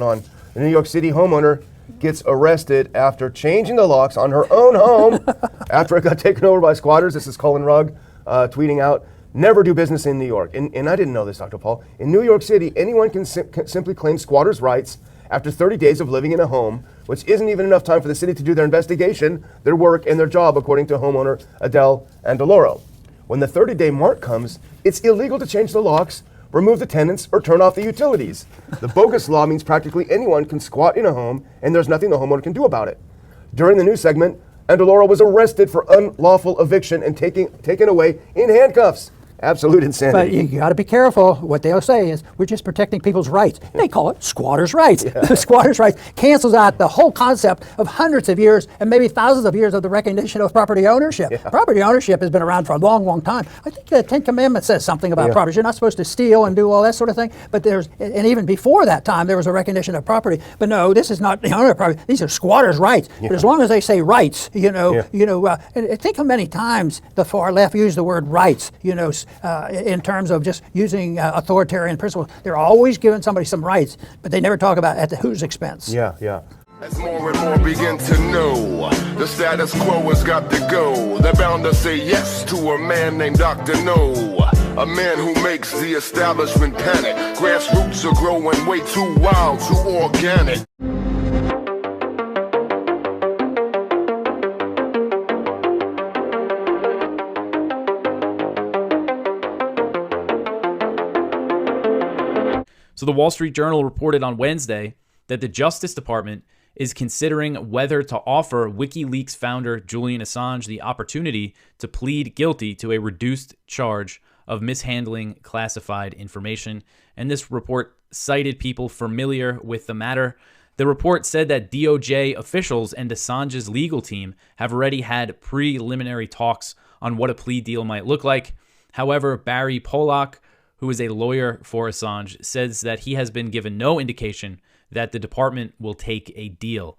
on. The New York City homeowner gets arrested after changing the locks on her own home after it got taken over by squatters. This is Colin Rugg tweeting out, "Never do business in New York." And I didn't know this, Dr. Paul. In New York City, anyone can simply claim squatters' rights after 30 days of living in a home, which isn't even enough time for the city to do their investigation, their work, and their job, according to homeowner Adele Andaloro. When the 30-day mark comes, it's illegal to change the locks, remove the tenants, or turn off the utilities. The bogus law means practically anyone can squat in a home, and there's nothing the homeowner can do about it. During the news segment, Andaloro was arrested for unlawful eviction and taken away in handcuffs. Absolute insanity. But you got to be careful. What they'll say is, we're just protecting people's rights. They call it squatters' rights. Yeah. Squatters' rights cancels out the whole concept of hundreds of years and maybe thousands of years of the recognition of property ownership. Yeah. Property ownership has been around for a long, long time. I think the Ten Commandments says something about property. You're not supposed to steal and do all that sort of thing. But and even before that time, there was a recognition of property. But no, this is not the owner of property. These are squatters' rights. Yeah. But as long as they say rights, and think how many times the far left use the word rights, in terms of just using authoritarian principles. They're always giving somebody some rights, but they never talk about at whose expense. Yeah. As more and more begin to know, the status quo has got to go. They're bound to say yes to a man named Dr. No, a man who makes the establishment panic. Grassroots are growing way too wild, too organic. So the Wall Street Journal reported on Wednesday that the Justice Department is considering whether to offer WikiLeaks founder Julian Assange the opportunity to plead guilty to a reduced charge of mishandling classified information. And this report cited people familiar with the matter. The report said that DOJ officials and Assange's legal team have already had preliminary talks on what a plea deal might look like. However, Barry Pollock, who is a lawyer for Assange, says that he has been given no indication that the department will take a deal.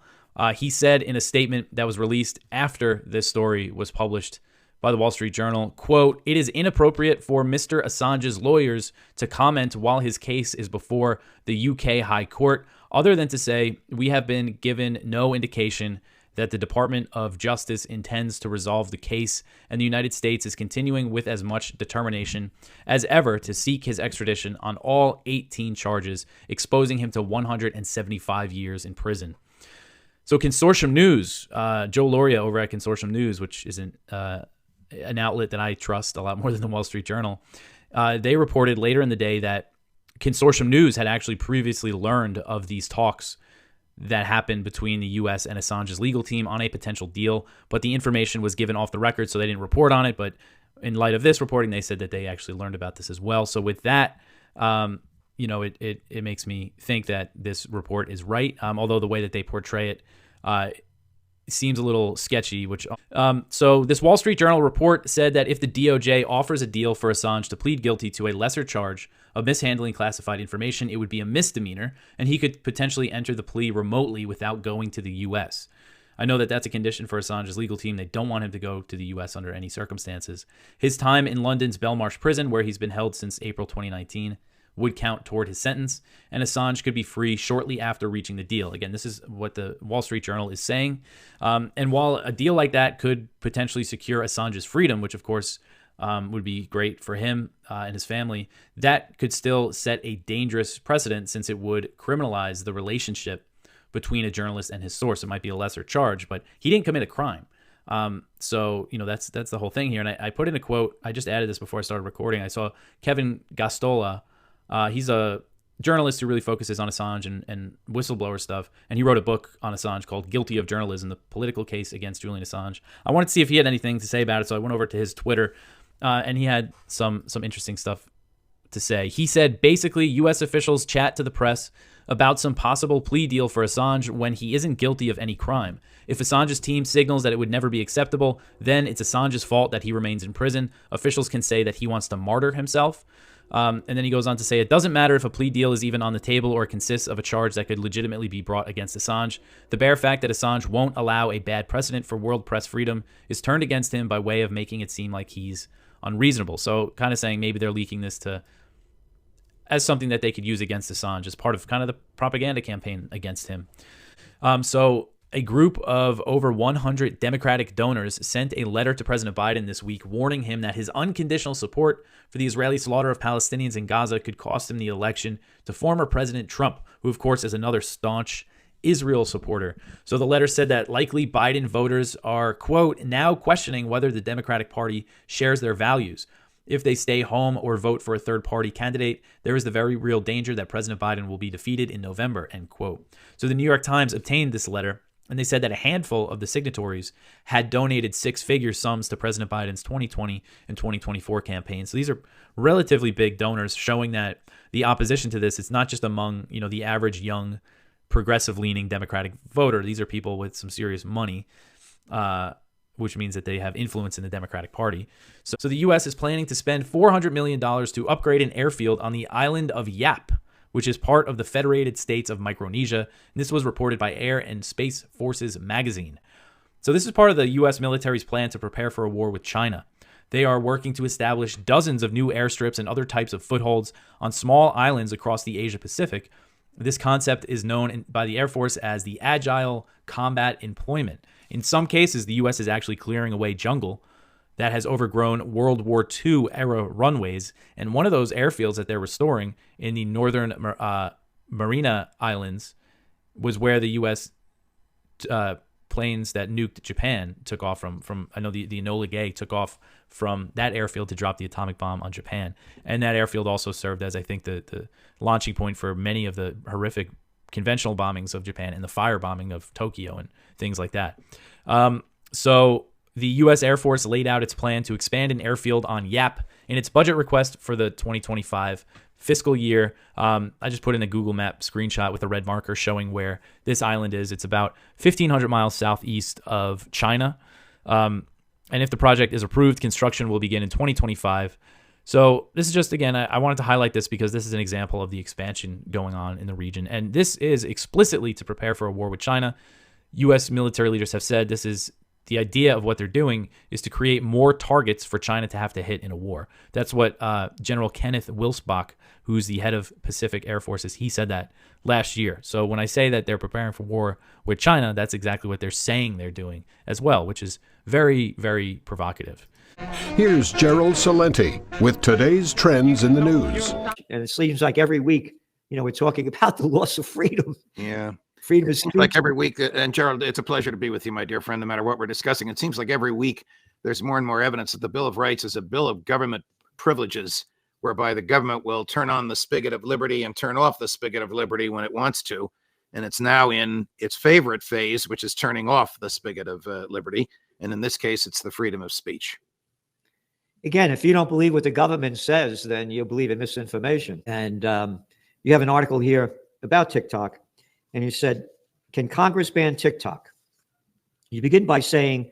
He said in a statement that was released after this story was published by the Wall Street Journal, quote, "It is inappropriate for Mr. Assange's lawyers to comment while his case is before the UK High Court, other than to say we have been given no indication that the Department of Justice intends to resolve the case, and the United States is continuing with as much determination as ever to seek his extradition on all 18 charges, exposing him to 175 years in prison." So Consortium News, Joe Loria over at Consortium News, which isn't an outlet that I trust a lot more than the Wall Street Journal, they reported later in the day that Consortium News had actually previously learned of these talks that happened between the U.S. and Assange's legal team on a potential deal, but the information was given off the record, so they didn't report on it. But in light of this reporting, they said that they actually learned about this as well. So with that, it makes me think that this report is right, although the way that they portray it seems a little sketchy. So this Wall Street Journal report said that if the DOJ offers a deal for Assange to plead guilty to a lesser charge of mishandling classified information, it would be a misdemeanor, and he could potentially enter the plea remotely without going to the U.S. I know that that's a condition for Assange's legal team. They don't want him to go to the U.S. under any circumstances. His time in London's Belmarsh prison, where he's been held since April 2019, would count toward his sentence, and Assange could be free shortly after reaching the deal. Again, this is what the Wall Street Journal is saying. And while a deal like that could potentially secure Assange's freedom, which of course would be great for him and his family, that could still set a dangerous precedent, since it would criminalize the relationship between a journalist and his source. It might be a lesser charge, but he didn't commit a crime. So that's the whole thing here. And I put in a quote. I just added this before I started recording. I saw Kevin Gastola. He's a journalist who really focuses on Assange and whistleblower stuff, and he wrote a book on Assange called Guilty of Journalism, the Political Case Against Julian Assange. I wanted to see if he had anything to say about it, so I went over to his Twitter, and he had some interesting stuff to say. He said, basically, U.S. officials chat to the press about some possible plea deal for Assange when he isn't guilty of any crime. If Assange's team signals that it would never be acceptable, then it's Assange's fault that he remains in prison. Officials can say that he wants to martyr himself. And then he goes on to say, it doesn't matter if a plea deal is even on the table or consists of a charge that could legitimately be brought against Assange. The bare fact that Assange won't allow a bad precedent for world press freedom is turned against him by way of making it seem like he's unreasonable. So kind of saying maybe they're leaking this to as something that they could use against Assange as part of kind of the propaganda campaign against him. So a group of over 100 Democratic donors sent a letter to President Biden this week warning him that his unconditional support for the Israeli slaughter of Palestinians in Gaza could cost him the election to former President Trump, who, of course, is another staunch Israel supporter. So the letter said that likely Biden voters are, quote, now questioning whether the Democratic Party shares their values. If they stay home or vote for a third-party candidate, there is the very real danger that President Biden will be defeated in November, end quote. So the New York Times obtained this letter, and they said that a handful of the signatories had donated six-figure sums to President Biden's 2020 and 2024 campaigns. So these are relatively big donors, showing that the opposition to this is not just among, the average young, progressive-leaning Democratic voter. These are people with some serious money, which means that they have influence in the Democratic Party. So the U.S. is planning to spend $400 million to upgrade an airfield on the island of Yap, which is part of the Federated States of Micronesia. And this was reported by Air and Space Forces magazine. So this is part of the U.S. military's plan to prepare for a war with China. They are working to establish dozens of new airstrips and other types of footholds on small islands across the Asia-Pacific. This concept is known by the Air Force as the Agile Combat Employment. In some cases, the U.S. is actually clearing away jungle that has overgrown World War II-era runways, and one of those airfields that they're restoring in the northern Marina Islands was where the U.S. Planes that nuked Japan took off from. I know the Enola Gay took off from that airfield to drop the atomic bomb on Japan, and that airfield also served as, I think, the launching point for many of the horrific conventional bombings of Japan and the firebombing of Tokyo and things like that. So the U.S. Air Force laid out its plan to expand an airfield on Yap in its budget request for the 2025 fiscal year. I just put in a Google Map screenshot with a red marker showing where this island is. It's about 1,500 miles southeast of China. And if the project is approved, construction will begin in 2025. So this is just, again, I wanted to highlight this because this is an example of the expansion going on in the region. And this is explicitly to prepare for a war with China. U.S. military leaders have said this is the idea of what they're doing is to create more targets for China to have to hit in a war. That's what General Kenneth Wilsbach, who's the head of Pacific Air Forces, he said that last year. So when I say that they're preparing for war with China, that's exactly what they're saying they're doing as well, which is very, very provocative. Here's Gerald Salenti with today's trends in the news. And it seems like every week, we're talking about the loss of freedom. Yeah. Freedom of speech. Like every week, and Gerald, it's a pleasure to be with you, my dear friend, no matter what we're discussing. It seems like every week there's more and more evidence that the Bill of Rights is a bill of government privileges, whereby the government will turn on the spigot of liberty and turn off the spigot of liberty when it wants to. And it's now in its favorite phase, which is turning off the spigot of liberty. And in this case, it's the freedom of speech. Again, if you don't believe what the government says, then you believe in misinformation. And you have an article here about TikTok, and you said, can Congress ban TikTok? You begin by saying,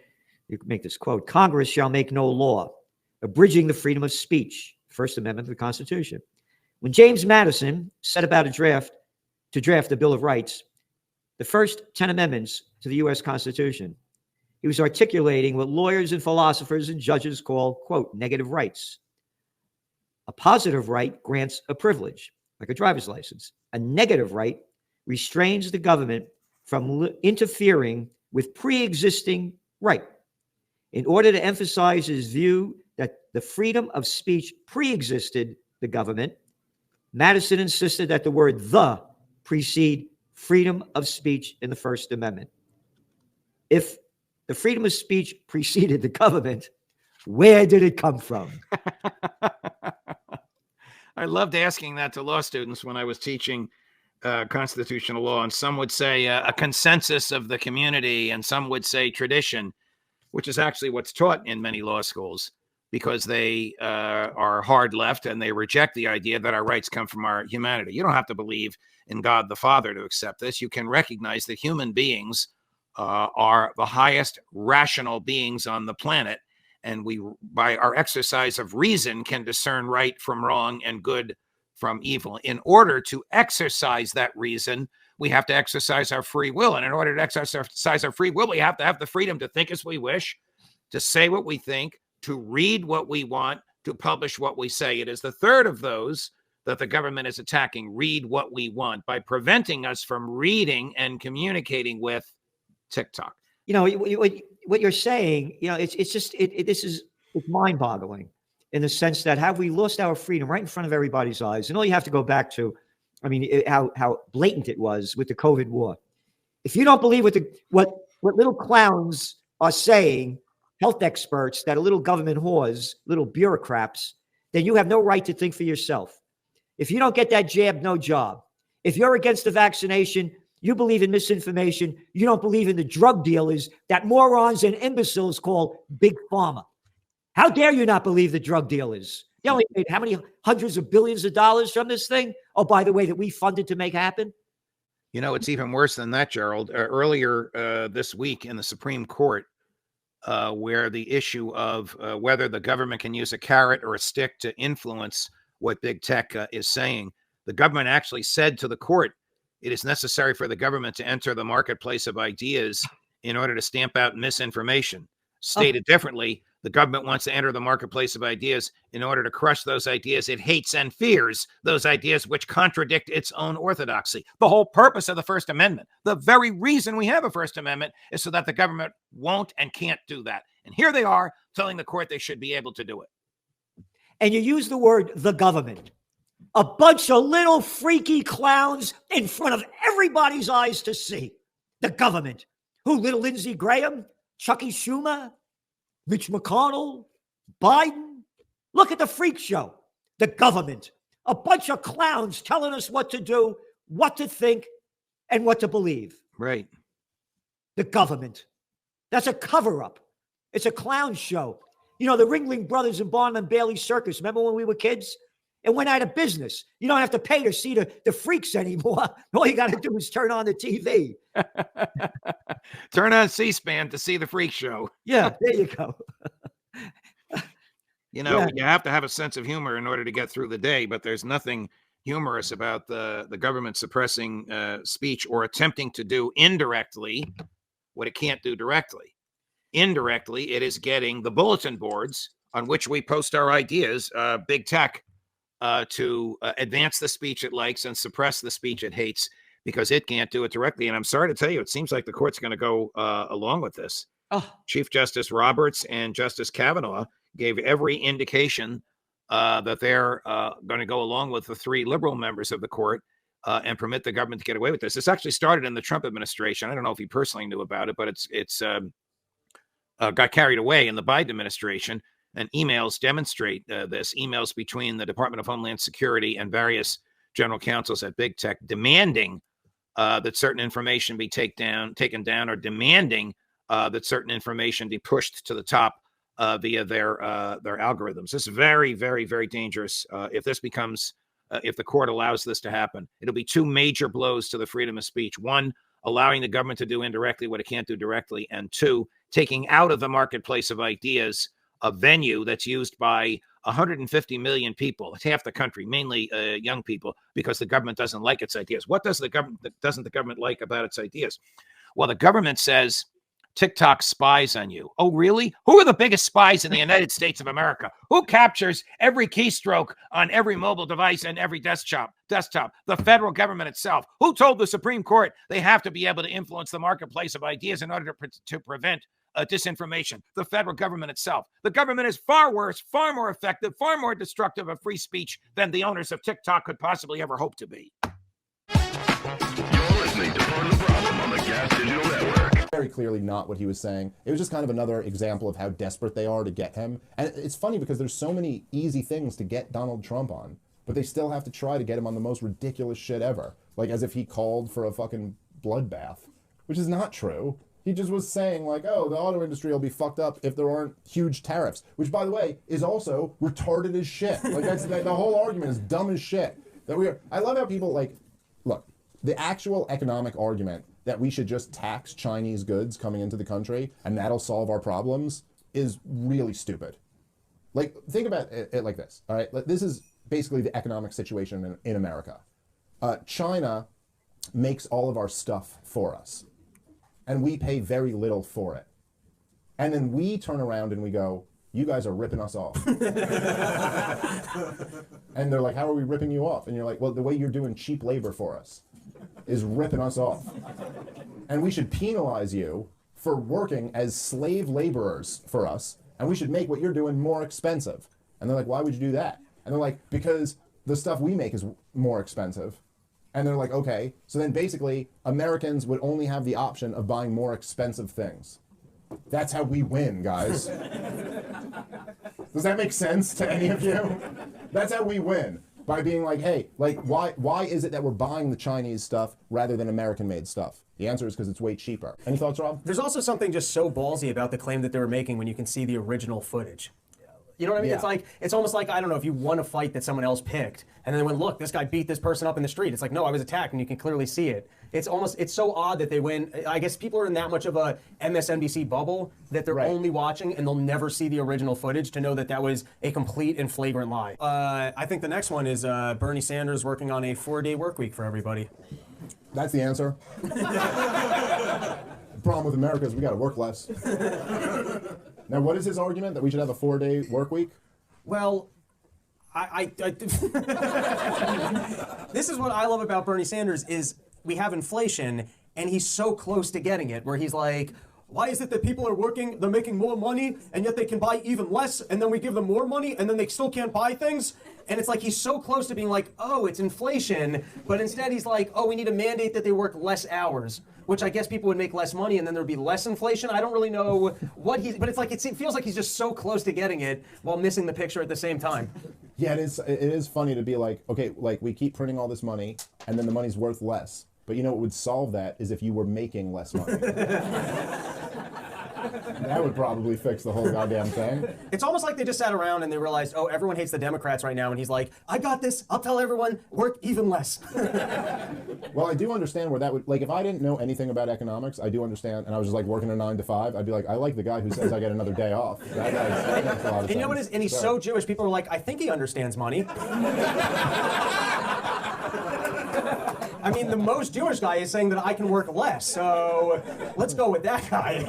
you make this quote, Congress shall make no law abridging the freedom of speech, First Amendment of the Constitution. When James Madison set about to draft the Bill of Rights, the first 10 amendments to the U.S. Constitution, he was articulating what lawyers and philosophers and judges call, quote, negative rights. A positive right grants a privilege, like a driver's license. A negative right restrains the government from interfering with pre-existing right. In order to emphasize his view that the freedom of speech pre-existed the government, Madison insisted that the word "the" precede freedom of speech in the First Amendment. If the freedom of speech preceded the government, where did it come from? I loved asking that to law students when I was teaching constitutional law, and some would say a consensus of the community, and some would say tradition, which is actually what's taught in many law schools, because they are hard left and they reject the idea that our rights come from our humanity. You don't have to believe in God the Father to accept this. You can recognize that human beings are the highest rational beings on the planet, and we, by our exercise of reason, can discern right from wrong and good from evil. In order to exercise that reason, we have to exercise our free will. And in order to exercise our free will, we have to have the freedom to think as we wish, to say what we think, to read what we want, to publish what we say. It is the third of those that the government is attacking read what we want by preventing us from reading and communicating with TikTok. You know, what you're saying, you know, it's just, it's mind-boggling in the sense that have we lost our freedom right in front of everybody's eyes? And all you have to go back to, I mean, how blatant it was with the COVID war. If you don't believe what little clowns are saying, health experts that are little government whores, little bureaucrats, then you have no right to think for yourself. If you don't get that jab, no job. If you're against the vaccination, you believe in misinformation. You don't believe in the drug dealers that morons and imbeciles call Big Pharma. How dare you not believe the drug dealers? They only made how many hundreds of billions of dollars from this thing? Oh, by the way, that we funded to make happen? You know, it's even worse than that, Gerald. Earlier this week in the Supreme Court, where the issue of whether the government can use a carrot or a stick to influence what big tech is saying, the government actually said to the court, it is necessary for the government to enter the marketplace of ideas in order to stamp out misinformation. Stated differently, the government wants to enter the marketplace of ideas in order to crush those ideas it hates and fears, those ideas which contradict its own orthodoxy. The whole purpose of the First Amendment, the very reason we have a First Amendment, is so that the government won't and can't do that. And here they are telling the court they should be able to do it. And you use the word the government. A bunch of little freaky clowns in front of everybody's eyes to see. The government. Who, little Lindsey Graham? Chucky Schumer? Mitch McConnell? Biden? Look at the freak show. The government. A bunch of clowns telling us what to do, what to think, and what to believe. Right. The government. That's a cover-up. It's a clown show. You know, the Ringling Brothers and Barnum and Bailey Circus, remember when we were kids? It went out of business. You don't have to pay to see the freaks anymore. All you got to do is turn on the TV. Turn on C-SPAN to see the freak show. Yeah, there you go. You know, you have to have a sense of humor in order to get through the day, but there's nothing humorous about the government suppressing speech or attempting to do indirectly what it can't do directly. Indirectly, it is getting the bulletin boards on which we post our ideas, big tech, to advance the speech it likes and suppress the speech it hates because it can't do it directly. And I'm sorry to tell you, it seems like the court's going to go along with this. Oh. Chief Justice Roberts and Justice Kavanaugh gave every indication that they're going to go along with the three liberal members of the court and permit the government to get away with this. This actually started in the Trump administration. I don't know if he personally knew about it, but it's got carried away in the Biden administration. And emails demonstrate this. Emails between the Department of Homeland Security and various general counsels at big tech demanding that certain information be taken down, or demanding that certain information be pushed to the top via their algorithms. This is very, very, very dangerous. If this becomes, if the court allows this to happen, it'll be two major blows to the freedom of speech. One, allowing the government to do indirectly what it can't do directly, and two, taking out of the marketplace of ideas a venue that's used by 150 million people. It's half the country, mainly young people, because the government doesn't like its ideas. What doesn't the government like about its ideas? Well, the government says TikTok spies on you. Oh, really? Who are the biggest spies in the United States of America? Who captures every keystroke on every mobile device and every desktop? The federal government itself. Who told the Supreme Court they have to be able to influence the marketplace of ideas in order to prevent disinformation? The federal government itself. The government is far worse, far more effective, far more destructive of free speech than the owners of TikTok could possibly ever hope to be. You're listening to Part of the Problem on the Gas Digital Network. Very clearly not what he was saying. It was just kind of another example of how desperate they are to get him. And it's funny because there's so many easy things to get Donald Trump on, but they still have to try to get him on the most ridiculous shit ever. Like as if he called for a fucking bloodbath, which is not true. He just was saying like, oh, the auto industry will be fucked up if there aren't huge tariffs, which by the way is also retarded as shit. Like the whole argument is dumb as shit. I love how people like, look, the actual economic argument that we should just tax Chinese goods coming into the country and that'll solve our problems is really stupid. Like think about it like this, all right? This is basically the economic situation in America. China makes all of our stuff for us, and we pay very little for it. And then we turn around and we go, you guys are ripping us off. And they're like, how are we ripping you off? And you're like, well, the way you're doing cheap labor for us is ripping us off. And we should penalize you for working as slave laborers for us, and we should make what you're doing more expensive. And they're like, why would you do that? And they're like, because the stuff we make is more expensive. And they're like, okay. So then basically, Americans would only have the option of buying more expensive things. That's how we win, guys. Does that make sense to any of you? That's how we win. By being like, hey, like, why is it that we're buying the Chinese stuff rather than American-made stuff? The answer is because it's way cheaper. Any thoughts, Rob? There's also something just so ballsy about the claim that they were making when you can see the original footage. You know what I mean? Yeah. It's almost like, I don't know, if you won a fight that someone else picked, and then they went, look, this guy beat this person up in the street. It's like, no, I was attacked, and you can clearly see it. It's so odd that they win. I guess people are in that much of a MSNBC bubble that they're only watching, and they'll never see the original footage to know that that was a complete and flagrant lie. I think the next one is Bernie Sanders working on a 4-day work week for everybody. That's the answer. The problem with America is we got to work less. Now, what is his argument? That we should have a 4-day work week? Well, this is what I love about Bernie Sanders is we have inflation, and he's so close to getting it, where he's like, why is it that people are working, they're making more money, and yet they can buy even less, and then we give them more money, and then they still can't buy things? And it's like he's so close to being like, oh, it's inflation, but instead he's like, oh, we need to mandate that they work less hours, which I guess people would make less money, and then there'd be less inflation. I don't really know what he's, but it's like, it feels like he's just so close to getting it while missing the picture at the same time. Yeah, it is funny to be like, okay, like we keep printing all this money, and then the money's worth less. But you know what would solve that is if you were making less money. That would probably fix the whole goddamn thing. It's almost like they just sat around and they realized, oh, everyone hates the Democrats right now, and he's like, I got this, I'll tell everyone, work even less. Well, I do understand where that would, like, if I didn't know anything about economics, I do understand, and I was just like working a 9 to 5, I'd be like, I like the guy who says I get another day off. That makes a lot of sense. You know what is, and he's so Jewish, people are like, I think he understands money. I mean, the most Jewish guy is saying that I can work less, so let's go with that guy.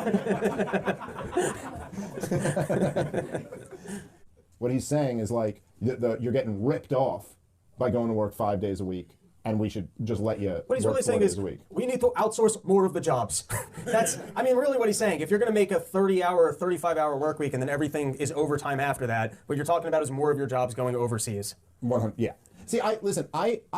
What he's saying is like, you're getting ripped off by going to work 5 days a week, and we should just let you What he's work really 4 saying days is, a week. we need to outsource more of the jobs. That's, I mean, really what he's saying. If you're going to make a 30-hour or 35-hour work week and then everything is overtime after that, what you're talking about is more of your jobs going overseas. 100, yeah. See, I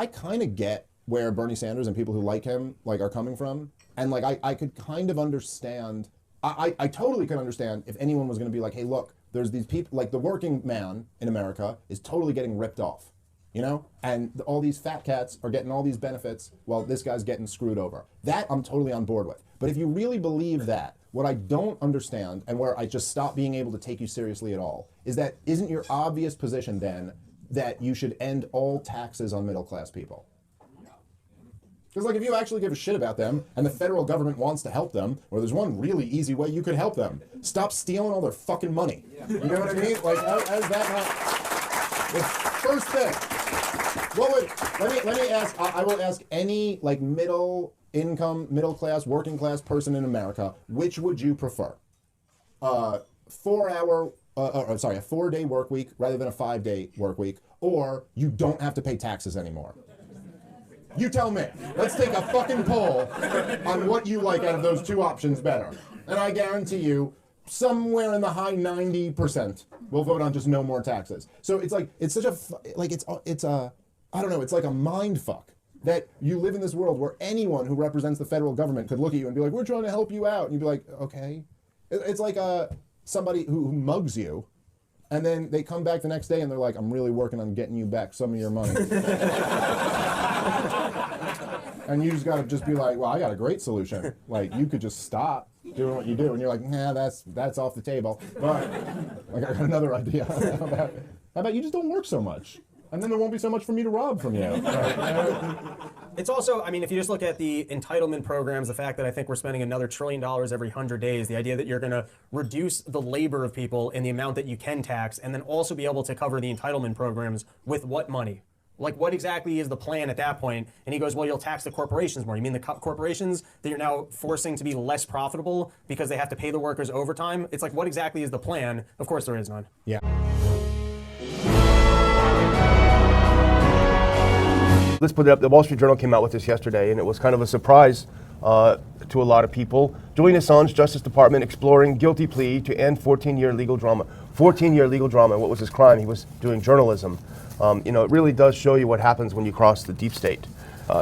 kind of get where Bernie Sanders and people who like him like are coming from, and like I could kind of understand. I totally could understand if anyone was going to be like, hey, look, there's these people, like the working man in America is totally getting ripped off, you know, and all these fat cats are getting all these benefits while this guy's getting screwed over. That I'm totally on board with. But if you really believe that, what I don't understand, and where I just stop being able to take you seriously at all, is that isn't your obvious position then that you should end all taxes on middle class people? Because like if you actually give a shit about them and the federal government wants to help them, or there's one really easy way you could help them. Stop stealing all their fucking money. You know what I mean? Like how's that not the first thing? What would let me ask, I will ask any like middle income, middle class, working class person in America, which would you prefer? A 4-day work week rather than a 5-day work week, or you don't have to pay taxes anymore? You tell me. Let's take a fucking poll on what you like out of those two options better. And I guarantee you, somewhere in the high 90% will vote on just no more taxes. So it's like, it's such a, like it's a, I don't know, it's like a mind fuck that you live in this world where anyone who represents the federal government could look at you and be like, we're trying to help you out. And you'd be like, okay. It's like somebody who mugs you, and then they come back the next day and they're like, I'm really working on getting you back some of your money. And you just gotta just be like, well, I got a great solution. Like, you could just stop doing what you do. And you're like, nah, that's off the table. But like, I got another idea. How about you just don't work so much? And then there won't be so much for me to rob from you. It's also, I mean, if you just look at the entitlement programs, the fact that I think we're spending another $1 trillion every 100 days, the idea that you're going to reduce the labor of people in the amount that you can tax, and then also be able to cover the entitlement programs with what money? Like, what exactly is the plan at that point? And he goes, well, you'll tax the corporations more. You mean the corporations that you're now forcing to be less profitable because they have to pay the workers overtime? It's like, what exactly is the plan? Of course there is none. Yeah. Let's put it up. The Wall Street Journal came out with this yesterday, and it was kind of a surprise to a lot of people. Julian Assange, Justice Department exploring guilty plea to end 14-year legal drama. 14-year legal drama. What was his crime? He was doing journalism. You know, it really does show you what happens when you cross the deep state.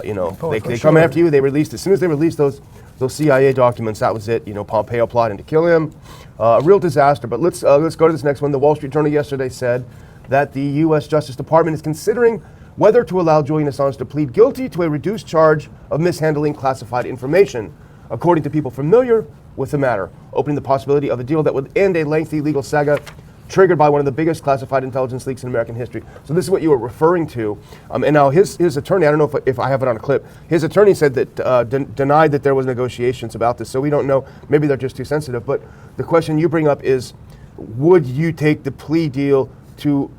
You know, they come after you. They released, as soon as they released those CIA documents, that was it. You know, Pompeo plotting to kill him. A real disaster. But let's go to this next one. The Wall Street Journal yesterday said that the U.S. Justice Department is considering whether to allow Julian Assange to plead guilty to a reduced charge of mishandling classified information, according to people familiar with the matter, opening the possibility of a deal that would end a lengthy legal saga triggered by one of the biggest classified intelligence leaks in American history. So this is what you were referring to. And now his attorney, I don't know if I have it on a clip, his attorney said that denied that there was negotiations about this. So we don't know, maybe they're just too sensitive. But the question you bring up is, would you take the plea deal to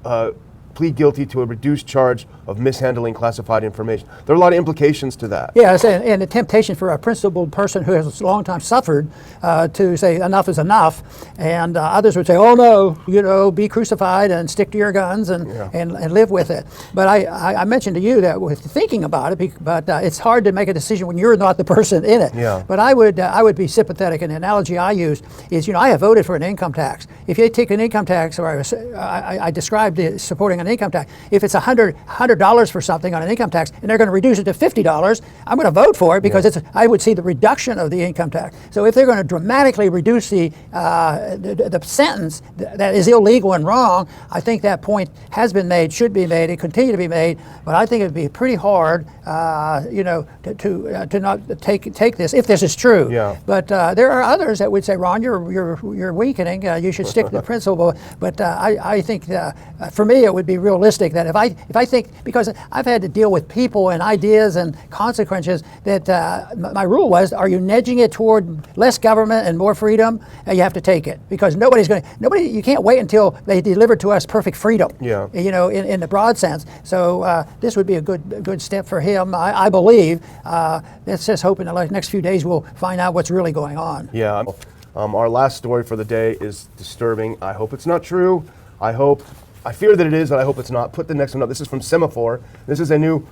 plead guilty to a reduced charge of mishandling classified information? There are a lot of implications to that. Yes, and the temptation for a principled person who has a long time suffered to say enough is enough, and others would say, oh no, you know, be crucified and stick to your guns and live with it. But I mentioned to you that with thinking about it, but it's hard to make a decision when you're not the person in it. Yeah. But I would be sympathetic, and the analogy I used is, you know, I have voted for an income tax. If you take an income tax, or I described it supporting an income tax, if it's $100 for something on an income tax and they're going to reduce it to $50, I'm going to vote for it because I would see the reduction of the income tax. So if they're going to dramatically reduce the sentence that is illegal and wrong, I think that point has been made, should be made, and continue to be made. But I think it'd be pretty hard, you know, to not take this if this is true. Yeah. But there are others that would say, Ron, you're weakening. You should stick to the principle. But I think for me it would be realistic that if I think, because I've had to deal with people and ideas and consequences, that my rule was, are you nudging it toward less government and more freedom? You have to take it, because you can't wait until they deliver to us perfect freedom. Yeah. You know, in the broad sense. So this would be a good step for him, I believe. Let's just hope in the next few days we'll find out what's really going on. Yeah. Our last story for the day is disturbing. I hope it's not true. I fear that it is, and I hope it's not. Put the next one up. This is from Semaphore. This is a new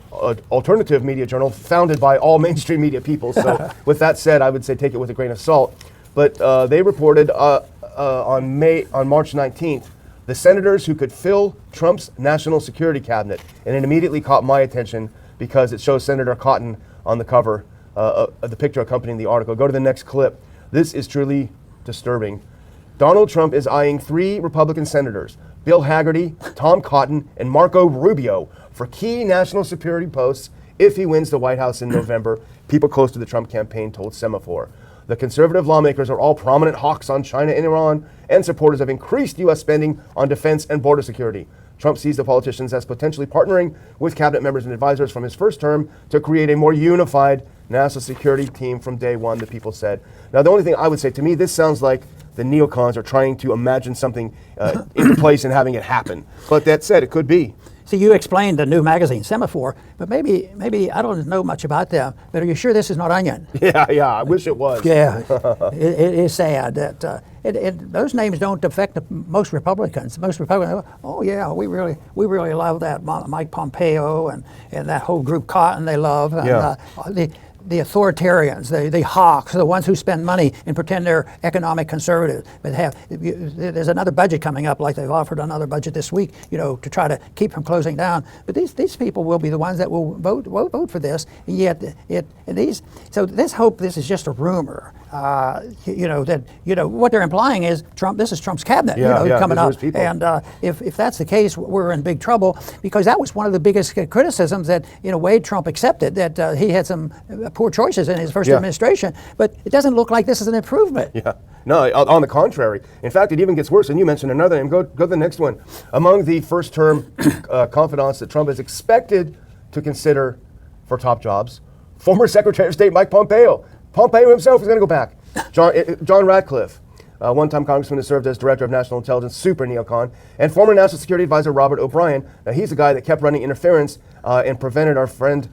alternative media journal founded by all mainstream media people. So with that said, I would say take it with a grain of salt. But they reported on March 19th, the senators who could fill Trump's national security cabinet. And it immediately caught my attention because it shows Senator Cotton on the cover of the picture accompanying the article. Go to the next clip. This is truly disturbing. Donald Trump is eyeing 3 Republican senators, Bill Hagerty, Tom Cotton, and Marco Rubio, for key national security posts if he wins the White House in November, people close to the Trump campaign told Semaphore. The conservative lawmakers are all prominent hawks on China and Iran and supporters of increased U.S. spending on defense and border security. Trump sees the politicians as potentially partnering with cabinet members and advisors from his first term to create a more unified national security team from day one, the people said. Now, the only thing I would say, to me, this sounds like the neocons are trying to imagine something into place and having it happen. But that said, it could be. See, you explained the new magazine, Semaphore, but maybe I don't know much about them, but are you sure this is not Onion? Yeah, I wish it was. Yeah, it is sad that those names don't affect most Republicans. Most Republicans, oh yeah, we really love that Mike Pompeo and that whole group Cotton they love. And, yeah. The authoritarians, the hawks, the ones who spend money and pretend they're economic conservatives, but there's another budget coming up, like they've offered another budget this week, you know, to try to keep from closing down. But these people will be the ones that will vote for this. And yet so let's hope this is just a rumor. What they're implying is this is Trump's cabinet, coming up. And if that's the case, we're in big trouble, because that was one of the biggest criticisms that, in a way, Trump accepted, that he had some poor choices in his first administration. But it doesn't look like this is an improvement. Yeah. No, on the contrary. In fact, it even gets worse. And you mentioned another name. Go to the next one. Among the first-term confidants that Trump is expected to consider for top jobs, former Secretary of State Mike Pompeo. Pompeo himself is going to go back. John Ratcliffe, one-time congressman who served as director of national intelligence, super neocon, and former national security advisor Robert O'Brien. Now, he's the guy that kept running interference and prevented our friend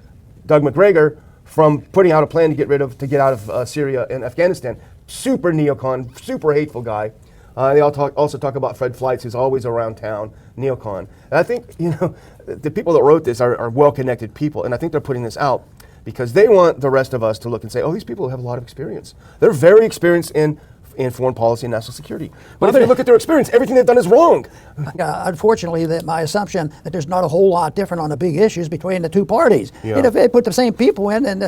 Doug McGregor from putting out a plan to get out of Syria and Afghanistan. Super neocon, super hateful guy. They also talk about Fred Fleitz, who's always around town, neocon. And I think, the people that wrote this are well-connected people, and I think they're putting this out because they want the rest of us to look and say, oh, these people have a lot of experience. They're very experienced in foreign policy and national security. But if you look at their experience, everything they've done is wrong. Unfortunately, my assumption that there's not a whole lot different on the big issues between the two parties. Yeah. If they put the same people in, and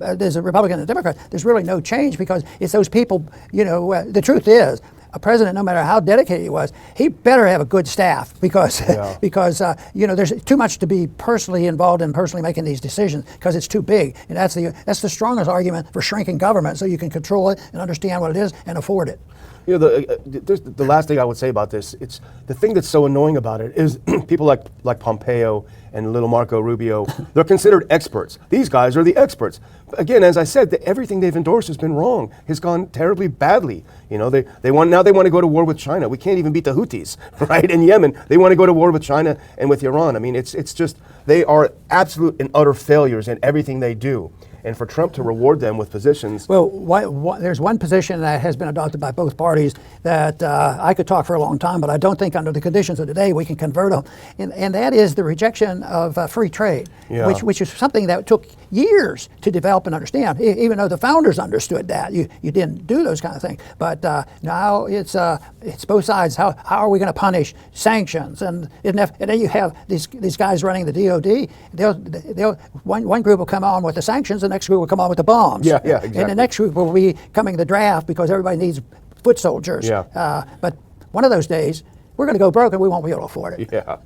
there's a Republican and a Democrat, there's really no change because it's those people. The truth is, a president, no matter how dedicated he was, he better have a good staff because there's too much to be personally involved in personally making these decisions because it's too big, and that's the strongest argument for shrinking government so you can control it and understand what it is and afford it. The last thing I would say about this, it's the thing that's so annoying about it is people like Pompeo and little Marco Rubio, they're considered experts. These guys are the experts. Again, as I said, everything they've endorsed has been wrong, has gone terribly badly. They want to go to war with China. We can't even beat the Houthis, right? In Yemen, they want to go to war with China and with Iran. I mean, it's just, they are absolute and utter failures in everything they do. And for Trump to reward them with positions. Well, there's one position that has been adopted by both parties that I could talk for a long time, but I don't think under the conditions of today we can convert them. And that is the rejection of free trade, which is something that took years to develop and understand, even though the founders understood that. You didn't do those kind of things. But now it's both sides. How are we going to punish sanctions? And then you have these guys running the DOD. One group will come on with the sanctions, and the next group will come on with the bombs. Yeah, exactly. And the next group will be coming the draft because everybody needs foot soldiers. Yeah. But one of those days, we're going to go broke and we won't be able to afford it. Yeah.